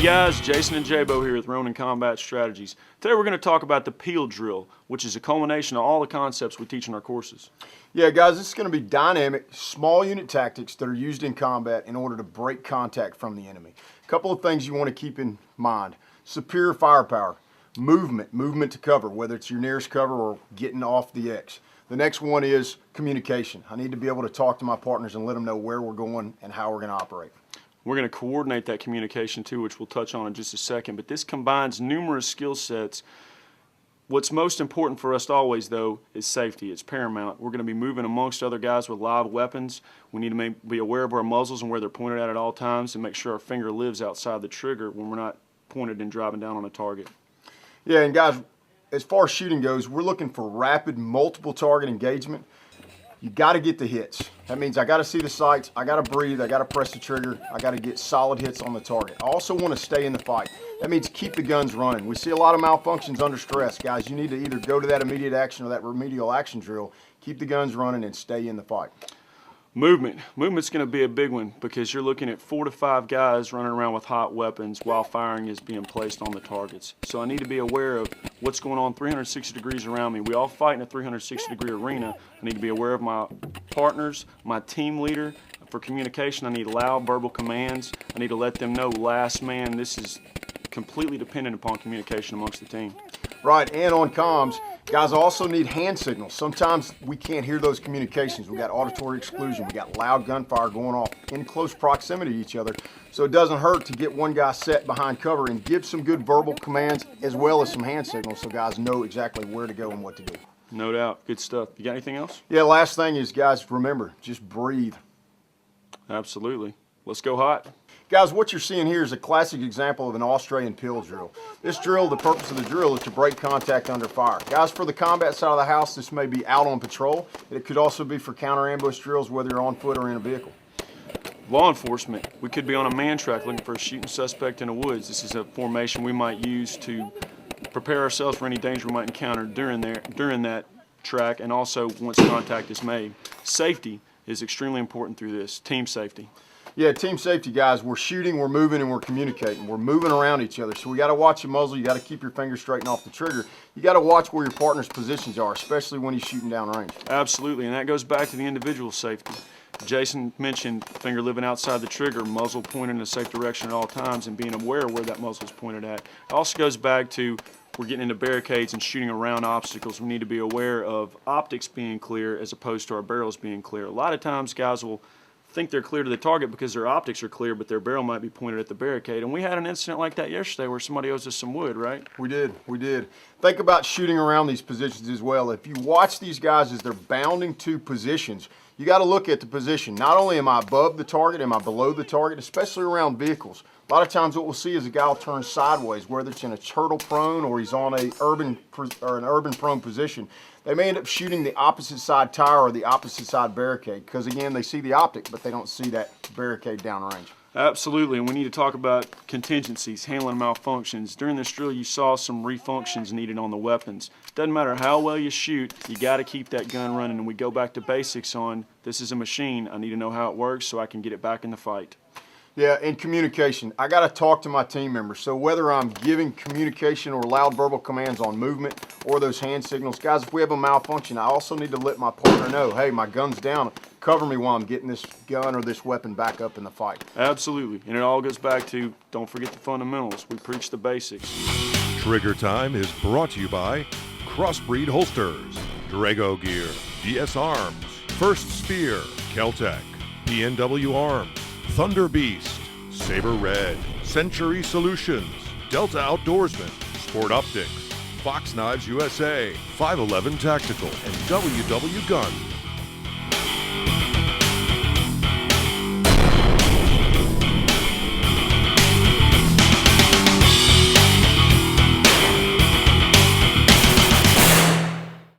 guys, Jason and Jabo here with Ronin Combat Strategies. Today we're going to talk about the peel drill, which is a culmination of all the concepts we teach in our courses. Yeah, guys, this is going to be dynamic, small unit tactics that are used in combat in order to break contact from the enemy. A couple of things you want to keep in mind. Superior firepower, movement to cover, whether it's your nearest cover or getting off the X. The next one is communication. I need to be able to talk to my partners and let them know where we're going and how we're going to operate. We're going to coordinate that communication too, which we'll touch on in just a second, but this combines numerous skill sets. What's most important for us always, though, is safety. It's paramount. We're going to be moving amongst other guys with live weapons. We need to be aware of our muzzles and where they're pointed at all times and make sure our finger lives outside the trigger when we're not pointed and driving down on a target. Yeah, and guys, as far as shooting goes, we're looking for rapid, multiple target engagement. You got to get the hits. That means I got to see the sights, I got to breathe, I got to press the trigger, I got to get solid hits on the target. I also want to stay in the fight. That means keep the guns running. We see a lot of malfunctions under stress. Guys, you need to either go to that immediate action or that remedial action drill, keep the guns running and stay in the fight. Movement's going to be a big one because you're looking at 4 to 5 guys running around with hot weapons while firing is being placed on the targets. So I need to be aware of what's going on 360 degrees around me. We all fight in a 360-degree arena. I need to be aware of my partners, my team leader. For communication, I need loud verbal commands. I need to let them know, last man. This is completely dependent upon communication amongst the team. Right, and on comms, guys also need hand signals. Sometimes we can't hear those communications. We got auditory exclusion. We got loud gunfire going off in close proximity to each other. So it doesn't hurt to get one guy set behind cover and give some good verbal commands as well as some hand signals so guys know exactly where to go and what to do. No doubt. Good stuff. You got anything else? Yeah, last thing is, guys, remember, just breathe. Absolutely. Let's go hot. Guys, what you're seeing here is a classic example of an Australian peel drill. This drill, the purpose of the drill is to break contact under fire. Guys, for the combat side of the house, this may be out on patrol. It could also be for counter ambush drills, whether you're on foot or in a vehicle. Law enforcement, we could be on a man track looking for a shooting suspect in the woods. This is a formation we might use to prepare ourselves for any danger we might encounter during that track and also once contact is made. Safety is extremely important through this, team safety. Yeah, team safety, guys. We're shooting, we're moving, and we're communicating. We're moving around each other. So we got to watch your muzzle. You got to keep your fingers straight and off the trigger. You got to watch where your partner's positions are, especially when he's shooting down range. Absolutely, and that goes back to the individual safety. Jason mentioned finger living outside the trigger, muzzle pointed in a safe direction at all times, and being aware of where that muzzle is pointed at. It also goes back to we're getting into barricades and shooting around obstacles. We need to be aware of optics being clear as opposed to our barrels being clear. A lot of times guys will think they're clear to the target because their optics are clear, but their barrel might be pointed at the barricade. And we had an incident like that yesterday where somebody owes us some wood, right? We did. Think about shooting around these positions as well. If you watch these guys as they're bounding to positions, you got to look at the position. Not only am I above the target, am I below the target, especially around vehicles. A lot of times what we'll see is a guy will turn sideways, whether it's in a turtle prone or he's on an urban prone position. They may end up shooting the opposite side tire or the opposite side barricade because, again, they see the optic, but they don't see that barricade downrange. Absolutely, and we need to talk about contingencies, handling malfunctions. During this drill, you saw some refunctions needed on the weapons. Doesn't matter how well you shoot, you got to keep that gun running, and we go back to basics on this is a machine. I need to know how it works so I can get it back in the fight. Yeah, and communication. I got to talk to my team members. So whether I'm giving communication or loud verbal commands on movement or those hand signals, guys, if we have a malfunction, I also need to let my partner know, hey, my gun's down. Cover me while I'm getting this gun or this weapon back up in the fight. Absolutely, and it all goes back to don't forget the fundamentals. We preach the basics. Trigger Time is brought to you by Crossbreed Holsters, Drago Gear, DS Arms, First Spear, Keltec, PNW Arms, Thunder Beast, Saber Red, Century Solutions, Delta Outdoorsman, Sport Optics, Fox Knives USA, 511 Tactical, and WW Gun.